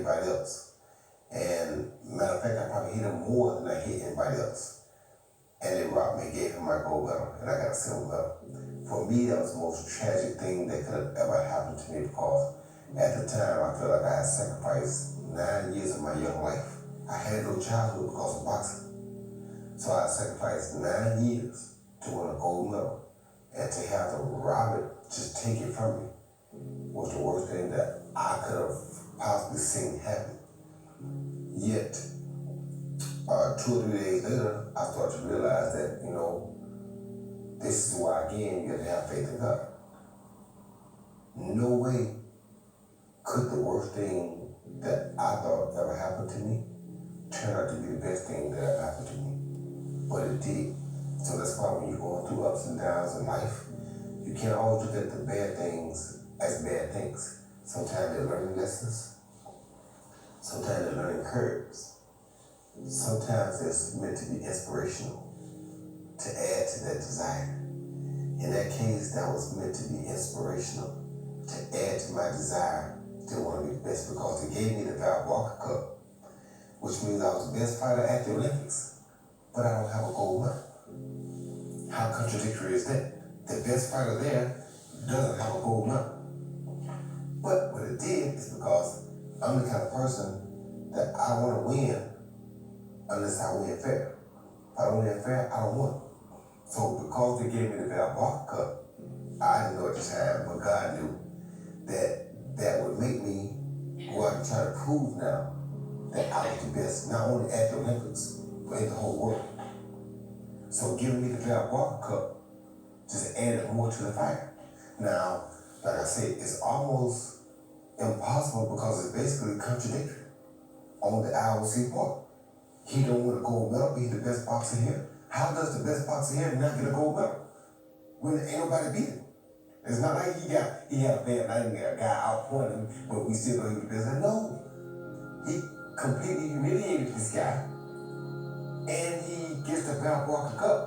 everybody else. And matter of fact, I probably hit him more than I hit anybody else. And they robbed me and gave him my gold medal, and I got a silver medal. For me, that was the most tragic thing that could have ever happened to me because at the time, I felt like I had sacrificed 9 years of my young life. I had no childhood because of boxing. So I sacrificed 9 years to win a gold medal. And to have to rob it, just take it from me, was the worst thing that I could have possibly seen happen. Yet, 2 or 3 days later, I started to realize that, this is why, again, you have to have faith in God. No way could the worst thing that I thought ever happened to me turn out to be the best thing that ever happened to me. But it did. So that's why when you're going through ups and downs in life, you can't always look at the bad things as bad things. Sometimes they're learning lessons. Sometimes they're learning curves. Sometimes it's meant to be inspirational, to add to that desire. In that case, that was meant to be inspirational, to add to my desire to want to be the best because it gave me the Val Walker Cup, which means I was the best fighter at the Olympics, but I don't have a gold medal. How contradictory is that? The best fighter there doesn't have a gold medal. But what it did is because I'm the kind of person that I want to win unless I win fair. If I don't win fair, I don't win. So because they gave me the Val Walker Cup, I didn't know at the time, but God knew that would make me go out and try to prove now that I was the best, not only at the Olympics, but in the whole world. So giving me the Val Walker Cup just added more to the fire. Now, like I said, it's almost impossible because it's basically contradictory on the IOC part. He don't win a gold medal, but he's the best boxer here. How does the best boxer here not get a gold medal when ain't nobody beat him? It's not like he had a bad night and a guy outpoint him, but we still know he was the best. No, he completely humiliated this guy, and he gets the Val Walker Cup,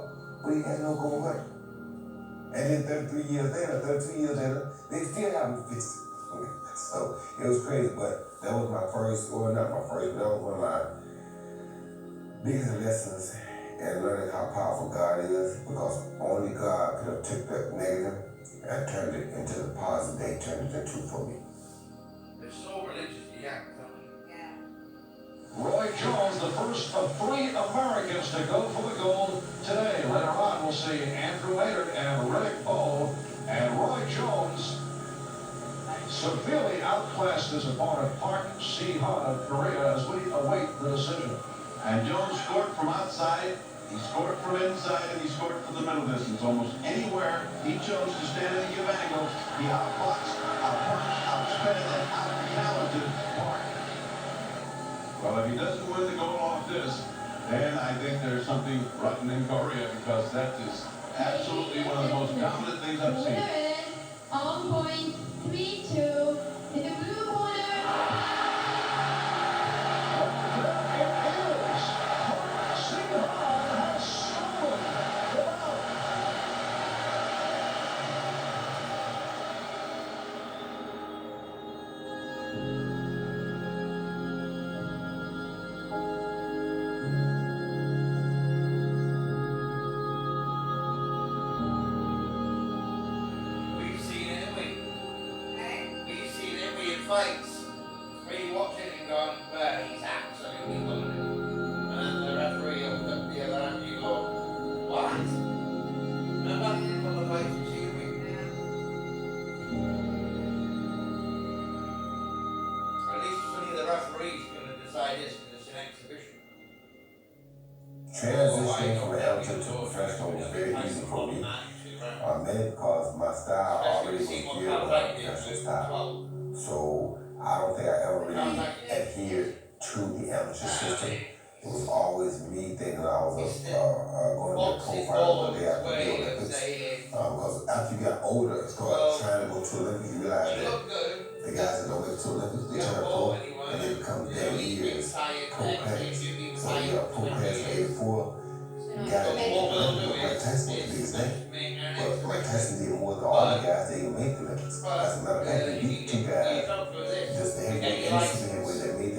but he has no gold medal. And then 32 years later, they still haven't fixed it. So it was crazy, but that was my first, or not my first, but that was one of my biggest lessons in learning how powerful God is, because only God could have took that negative and turned it into the positive they turned it into for me. They're so religious, yeah. Roy Jones, the first of 3 Americans to go for the gold today. Later on, we'll see Andrew Maynard and Riddick Bowe, and Roy Jones severely outclassed his opponent Park Si-han of Korea as we await the decision. And Jones scored from outside, he scored from inside, and he scored from the middle distance. Almost anywhere he chose to stand and give angles, he outboxed, outpunched, outsped, and out-talented Park. Well, if he doesn't win the gold off this, then I think there's something rotten in Korea, because that is absolutely one of the most dominant things I've seen. On point, 3-2, in the blue corner. Fights where you watch it and go, well, he's absolutely loving it. And then the referee will put the other hand and you go, what? Nobody did one of the fights you see me. At least only the referee's going to decide this because it's an exhibition. Transitioning from amateur to professional was very easy for me. Mainly because my style already was geared like a professional style. So I don't think I ever really adhered to the amateur system. It was always me thinking I was going to be a pro-fighter one day after the Olympics. Because after you got older and started trying to go to Olympics, you realize that the guys that don't make it to Olympics, they turn pro and they become their years pro players. So you're a pro player in 84. Got it in Olympics, Mike Tyson was the biggest name. But Mike Tyson did more than all the guys that even made the Olympics. As a matter of fact, he beat 2 guys, just the heavyweight and the super heavyweight that made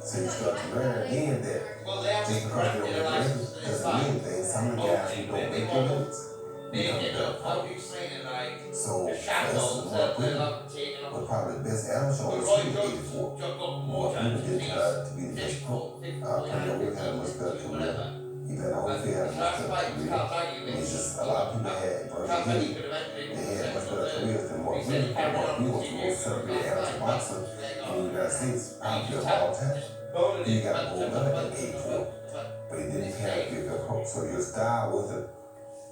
So you start to learn then that Well, they have just to because grant they don't you a make license limits to doesn't mean anything. Some of the guys who don't make their limits become Make it better up. How do fighters. you say it like So, the for instance, shackles Mark that they're Breeden not taking was off? probably the best amateur on But the Roy team in Jones '84. got more Mark Breeden chances. didn't He's turn out to be the best pro. 54, 59, Pernell Wood had a 15, much better 16, career. whatever. Even Holyfield had a And much that's better why you career. can't argue with It's just a you lot of know, people had Bernie can't say he Lee. could have entered They into had much second or better third. careers than Mark He said Breeden. he And carried Mark on Breeden for was 2 the years most for the celebrated last amateur night. boxer in the United States, probably of all time. He got a gold medal in '84, but he didn't pan out to be a good pro. So your style wasn't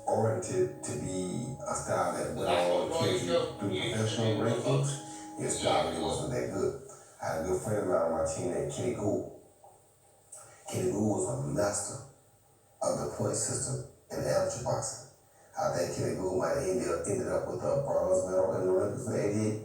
oriented to be a style that went on to carry you through professional rankings. Your style really wasn't that good. I had a good friend of mine on my team named Kenny Gould. Kenny Gould was a master of the point system in amateur boxing. I think Kenny Gould might have ended up with a bronze medal in the Olympics in '88,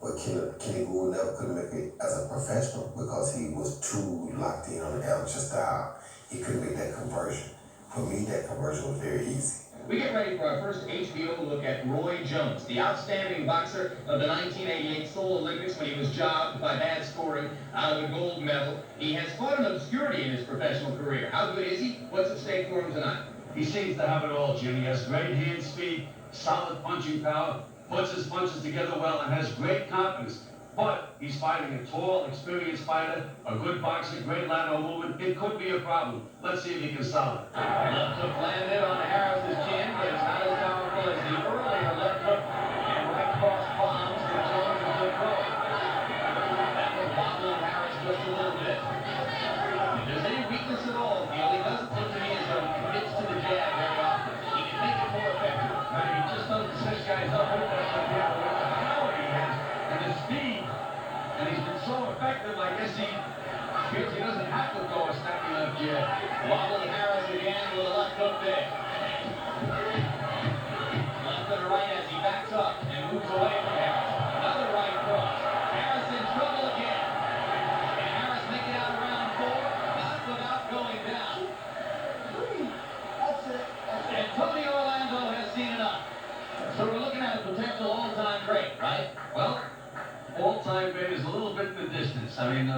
but Kenny Gould never could make it as a professional because he was too locked in on the amateur style. He couldn't make that conversion. For me, that conversion was very easy. We get ready for our first HBO look at Roy Jones, the outstanding boxer of the 1988 Seoul Olympics when he was jobbed by bad scoring out of the gold medal. He has fought in obscurity in his professional career. How good is he? What's at stake for him tonight? He seems to have it all, Jim. He has great hand speed, solid punching power, puts his punches together well, and has great confidence. But he's fighting a tall, experienced fighter, a good boxer, great lateral movement. It could be a problem. Let's see if he can solve it. Left hook landed on Harris's chin, but it's not as powerful as the earlier left hook and right cross bombs that Jones has been throwing. That was bobbling Harris just a little bit. If there's any weakness at all, Gil, he doesn't look to me as though he commits to the jab very often. He can make it more effective. Now, he just doesn't set guys up with that power with the power he has and the speed. And he's been so effective, I guess he feels he doesn't have to throw a snappy left jab. Wobbling Harris again with a left hook there. Left and right as he backs up and moves away from Harris. Another right cross. Harris in trouble again. And Harris making out around 4, not without going down. And Tony Orlando has seen enough. So we're looking at a potential all-time great, right? Well, all-time great is a little bit in the distance. I mean,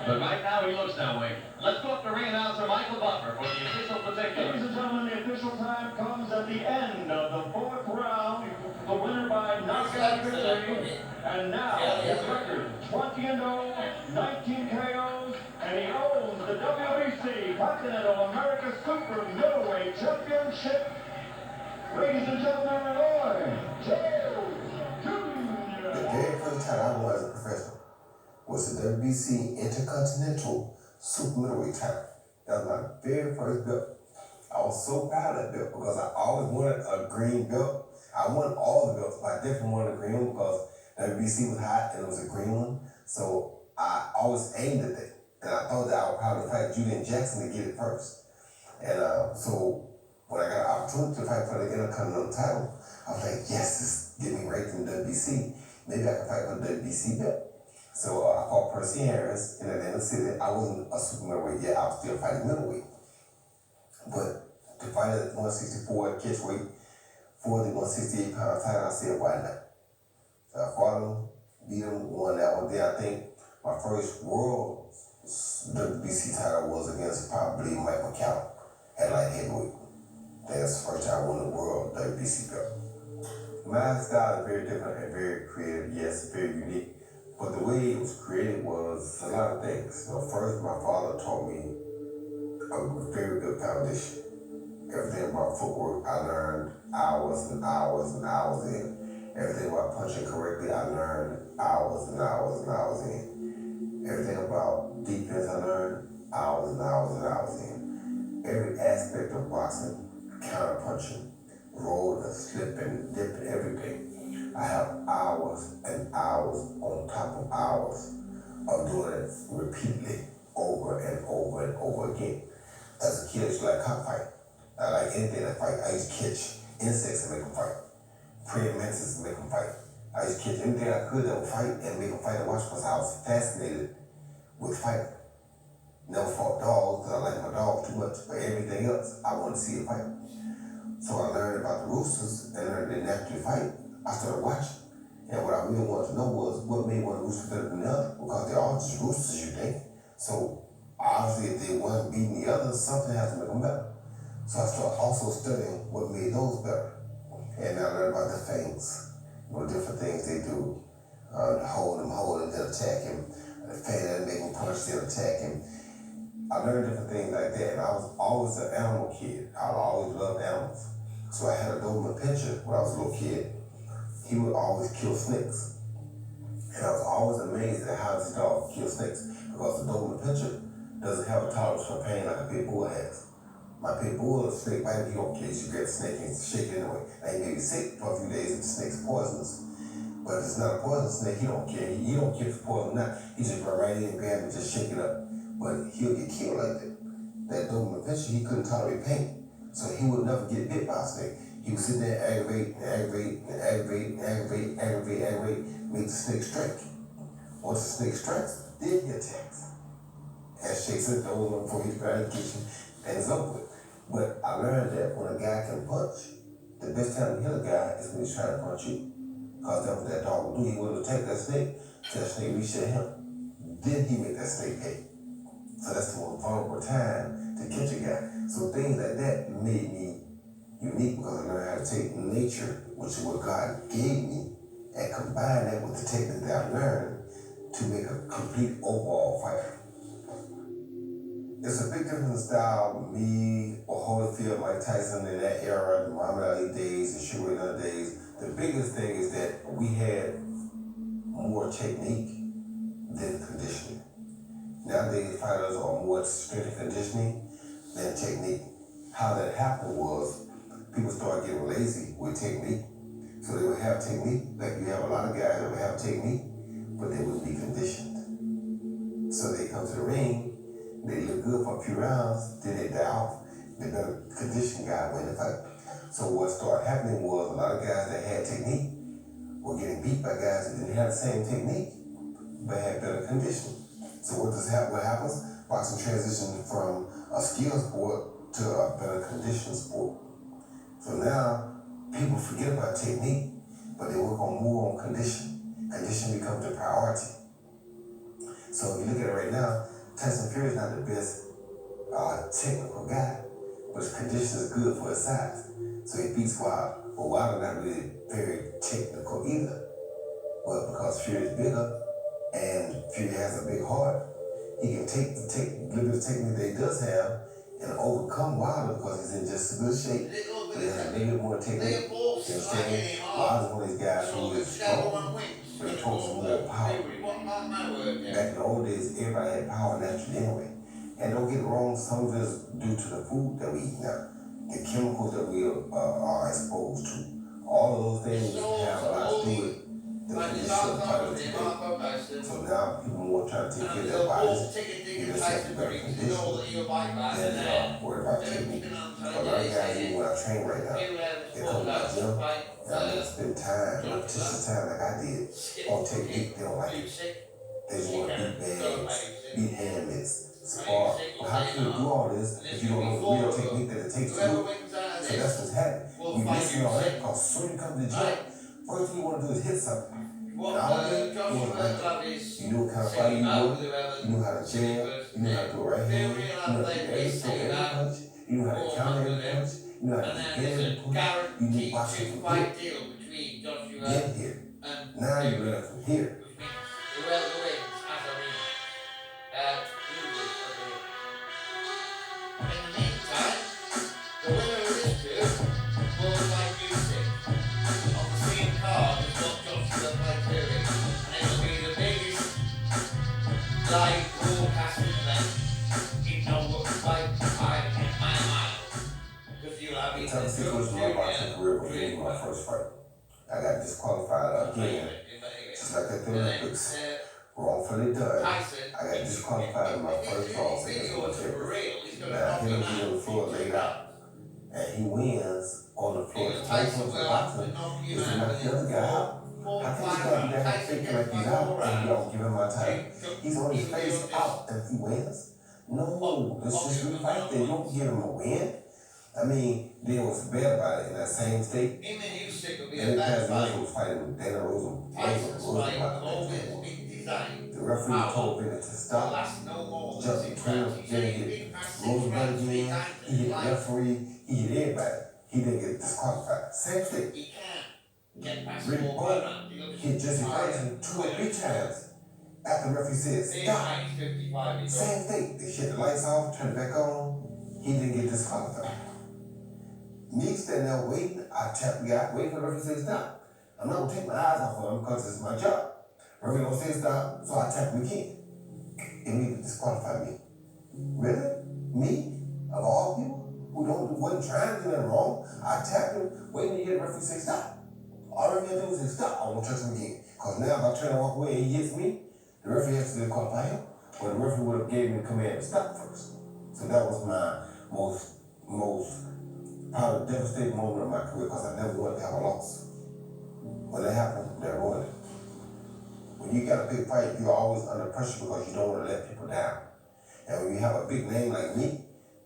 but right now he looks that way. Let's go up to ring announcer Michael Buffer for the official particulars. Ladies and gentlemen, the official time comes at the end of the 4th round. The winner by knockout victory. And now his record, 20-0, 19 KOs, and he owns the WBC Continental America Super Middleweight Championship. Ladies and gentlemen, Roy Jones The Jr. very first time I won as a professional was the WBC Intercontinental Super Middleweight title. That was my very first belt. I was so proud of that belt because I always wanted a green belt. I won all the belts, but I definitely wanted a green one because WBC was hot and it was a green one. So I always aimed at that. And I thought that I would probably fight Julian Jackson to get it first. And so when I got an opportunity to fight for the Intercontinental title, I was like, yes, this get me ranked in the WBC. Maybe I can fight for the WBC belt. So I fought Percy Harris in Atlantic City. I wasn't a super middleweight yet. I was still fighting middleweight. But to fight at 164 catch weight for the 168-pound title, I said, why not? So I fought him, beat him, won that one. Then I think my first world WBC title was against probably Mike McCallum at light heavyweight. That's the first time I won the world WBC belt. My style is very different and very creative. Yes, very unique. But the way it was created was a lot of things. So first, my father taught me a very good foundation. Everything about footwork, I learned hours and hours and hours in. Everything about punching correctly, I learned hours and hours and hours in. Everything about defense, I learned hours and hours and hours in. Every aspect of boxing, counter punching, rolling, slipping, dipping, everything. I have hours and hours on top of hours of doing it repeatedly over and over and over again. As a kid, I used to like cockfight. I like anything to fight. I used to catch insects and make them fight. Praying mantises and make them fight. I used to catch anything I could that would fight and make them fight and watch because I was fascinated with fighting. Never fought dogs because I like my dogs too much, but everything else, I wanted to see a fight. So I learned about the roosters and learned they naturally fight. I started watching. And what I really wanted to know was what made one rooster better than the other, because they're all just roosters, you think. So obviously, if they weren't beating the others, something has to make them better. So I started also studying what made those better. And I learned about the things, different things they do. Hold him, then attack him. Fan him, make him punch, then attack him. I learned different things like that, and I was always an animal kid. I always loved animals. So I had a Doberman Pinscher when I was a little kid. He would always kill snakes. And I was always amazed at how this dog kills snakes, because the Doberman Pinscher doesn't have a tolerance for pain like a pit bull has. My pit bull, a snake bite, he don't care. You grab the snake and shake it anyway. Now he may be sick for a few days if the snake's poisonous. But if it's not a poisonous snake, he don't care. He don't care if it's poison or not. He just run right in and grab it and just shake it up. But he'll get killed like that. That Doberman Pinscher, he couldn't tolerate pain. So he would never get bit by a snake. He would sit there and aggravate and aggravate and aggravate and aggravate, aggravate, aggravate, make the snake strike. Once the snake strikes, then he attacks. And shakes it over before he's back in the kitchen, and it's over with. But I learned that when a guy can punch, the best time to hit a guy is when he's trying to punch you. Because that's what that dog will do. He will attack that snake till that snake reaches him. Then he make that snake pay. So that's the most vulnerable time to catch a guy. So things like that made me unique, because I learned how to take nature, which is what God gave me, and combine that with the technique that I learned to make a complete overall fighter. It's a big difference in style. Me, or Holyfield, Mike Tyson in that era, the Muhammad Ali days, and Sugar Ray Leonard days. The biggest thing is that we had more technique than conditioning. Nowadays, fighters are more strength and conditioning than technique. How that happened was people started getting lazy with technique. So they would have technique, like you have a lot of guys that would have technique, but they wouldn't be conditioned. So they come to the ring, they look good for a few rounds, then they die off. The better conditioned guy win the fight. So what started happening was a lot of guys that had technique were getting beat by guys that didn't have the same technique, but had better conditioning. So what happens? Boxing transitioned from a skill sport to a better conditioned sport. So now people forget about technique, but they work on more on condition. Condition becomes the priority. So if you look at it right now, Tyson Fury is not the best technical guy, but his condition is good for his size. So he beats Wilder. But Wilder not really very technical either. But because Fury is bigger and Fury has a big heart, he can take the little bit of technique that he does have and overcome Wilder, because he's in just a good shape. But he has a little bit more technique. Wilder's one of these guys who is strong, but he talks more power. Back in the old days, everybody had power naturally anyway. And don't get it wrong, some of it is due to the food that we eat now, the chemicals that we are exposed to. All of those things have a lot to do with the condition of the fighters today. So now people more trying to take care of their bodies, get themselves in better condition, and worry about technique. A lot of guys, even when I train right now, they come to my gym, and I make them spend time, repetitious time like I did, on technique. They don't like it. They just want to beat bags, beat helmets, spar. Well, how can you do all this if you don't know the real technique that it takes to do it? So that's what's happening. You missing all that, because soon you come to the gym, first thing you want to do is hit something. And all day, you want to break it. You knew what kind of fighter you were, you knew how to jab, you knew how to do a right hand, you knew how to do every punch, you knew how to counter every punch, you knew how to get every punch, you knew boxing from here, then here. Now you learn from here. Whoever wins has a ring. In the meantime, the winner of this two will fight Usyk on the same card as what Joshua played Fury, and it will be the biggest live broadcast event in no fight time in my mind. Because you have The either toughest situation of my boxing career was winning my first fight. I got disqualified again, just like at the Olympics. Wrongfully done. I got disqualified in my first loss against Ortega. Now I hit him on the floor, laid out, and he wins on the floor. The place of boxing is to knock the other guy out. How can this guy be that faking like he's out and you don't give him my title? He's on his face out and he wins? No, let's just refight that. You don't give him a win. I mean, there was bad about it in that same state. Usyk will be And a then bad Paz fight. was fighting Dana Rosen. Tyson's fight will always be designed The referee told Bennett to It'll stop. last no more than Jumped 6 between rounds. them. He Then said he he'd hit been past 6 Roosevelt rounds 3 again. times He in his hit the life. referee. He hit everybody. He didn't get disqualified. Same thing. He can't get past Rick 4 Bolt rounds. He'll just hit Jesse retire. Ferguson 2 or 3 times after the referee said This stop. guy is 55 years old. Same thing. They shut the lights off, turned it back on. He didn't get disqualified. Me standing there waiting, I tapped the guy, waiting for the referee to say stop. I'm not gonna take my eyes off of him because it's my job. Referee don't say stop, so I tap him again. Immediately disqualify me. Really? Me? Of all people who wasn't trying to do nothing wrong, I tapped him, waiting to hear the referee say stop. All the referee had to do was say stop, I won't touch him again. Because now if I turn and walk away and he hits me, the referee has to disqualify him. But the referee would have gave me the command to stop first. So that was my most probably devastating moment of my career because I never wanted to have a loss. When that happened, that ruined it. When you got a big fight, you're always under pressure because you don't want to let people down. And when you have a big name like me,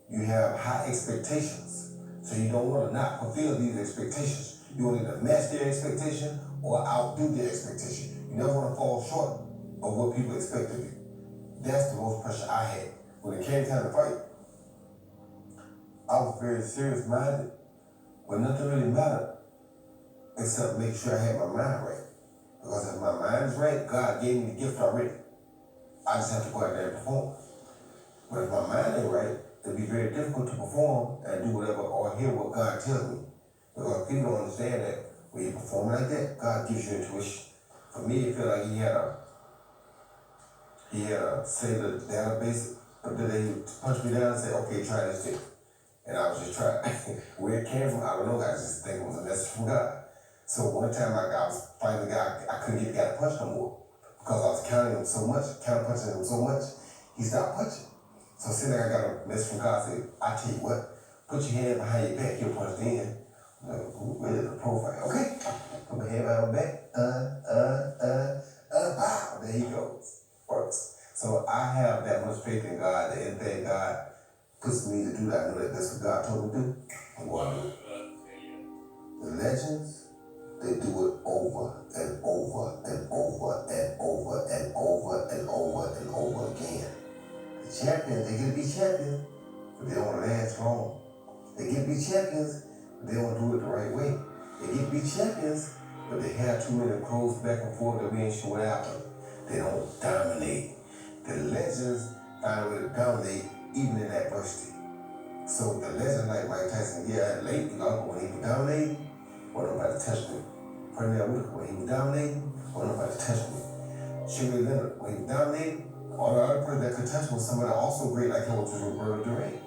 you have high expectations. So you don't want to not fulfill these expectations. You want to either match their expectation or outdo their expectation. You never want to fall short of what people expect of you. That's the most pressure I had. When it came time to fight, I was very serious-minded, but nothing really mattered except make sure I had my mind right. Because if my mind is right, God gave me the gift already. I just have to go out there and perform. But if my mind ain't right, it'll be very difficult to perform and do whatever or hear what God tells me. Because people don't understand that when you perform like that, God gives you intuition. For me, it felt like he had a cellular database, but then he punched me down and said, okay, try this thing. And I was just trying. Where it came from, I don't know. I just think it was a message from God. So one time I was fighting the guy, I couldn't get the guy to punch no more. Because I was counting him so much, counter-punching him so much, he stopped punching. So sitting there, I got a message from God saying, I tell you what, put your hand behind your back, you'll punch in. I'm like, really, the profile. Okay. Put my hand behind my back. Pow. There he goes. Works. So I have that much faith in God that anything God puts me to do that, I know that that's what God told me to do. I'm going to do it. The legends, they do it over and over and over and over and over and over and over again. The champions, they get to be champions, but they don't want to last long. They get to be champions, but they don't do it the right way. They get to be champions, but they have too many clothes back and forth that we ain't sure what happened. They don't dominate. The legends find a way to dominate even in adversity. So the legend like Mike Tyson, yeah, late, but when he was dominating, wasn't nobody touch me. Pernell Whitaker, when he was dominating, wasn't nobody touch me. Sugar Leonard, when he was dominating, all the other person that could touch me was somebody also great like him, which was Roberto Duran.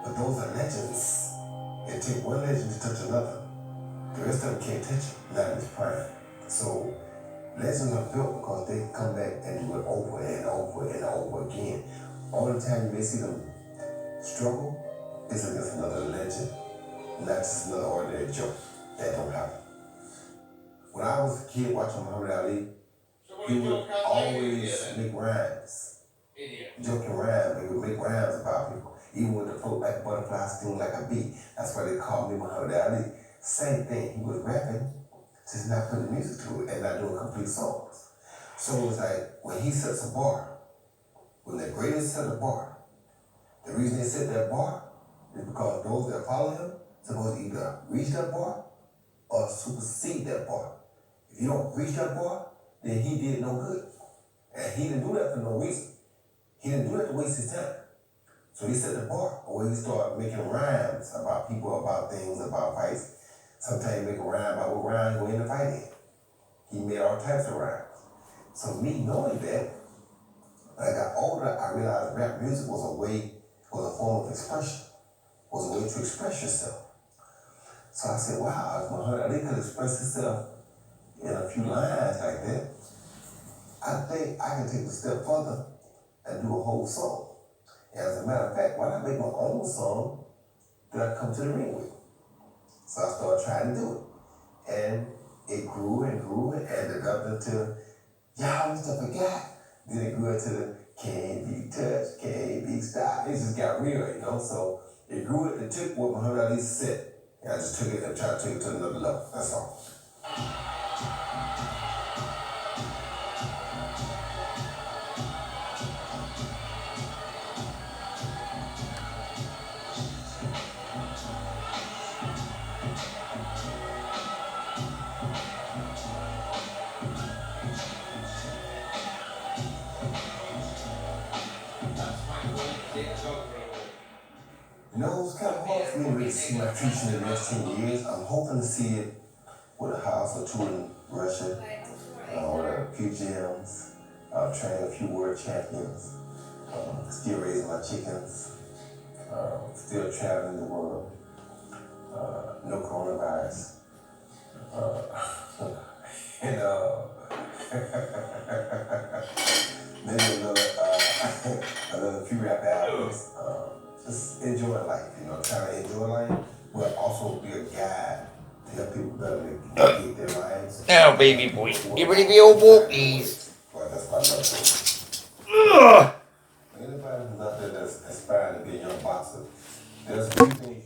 But those are legends. It takes one legend to touch another. The rest of them can't touch it, not in his prime. So legends are built because they come back and do it over and over and over again. All the time you may see them struggle is against another legend, not just another ordinary joke. That don't happen. When I was a kid watching Muhammad Ali, he would always make rhymes. Joking rhymes, he would make rhymes about people. Even with the float like a butterfly, sting like a bee. That's why they called me Muhammad Ali. Same thing, he was rapping, just not putting music to it and not doing complete songs. So it's like, when he sets a bar, when the greatest set a bar, the reason they set that bar is because those that follow him supposed to either reach that bar or supersede that bar. If you don't reach that bar, then he did no good. And he didn't do that for no reason. He didn't do that to waste his time. So he set the bar where he started making rhymes about people, about things, about fights. Sometimes he make a rhyme about what round he go in the fight in. He made all types of rhymes. So me knowing that, when I got older, I realized rap music was a form of expression, was a way to express yourself. So I said, wow, if Muhammad Ali could express himself in a few lines like that, I think I can take it a step further and do a whole song. As a matter of fact, why not make my own song that I come to the ring with? So I started trying to do it. And it grew and grew and developed into, y'all used to forget. Then it grew into the can't be touched, can't be stopped. It just got real, you know? So it grew, it took what Muhammad Ali said. And I just took it and tried to take it to another level, that's all. for me to really see my future in the next 10 years, I'm hoping to see it with a house or two in Russia, with a few gyms, training a few world champions, still raising my chickens, still traveling the world, no coronavirus, and maybe another few rap albums. Just enjoying life, trying to enjoy life, but also be a guide to help people better navigate their lives. Now, baby boy, get ready for your walkies. Well, that's my love. Anybody who's out there that's aspiring to be a young boxer, there's a few things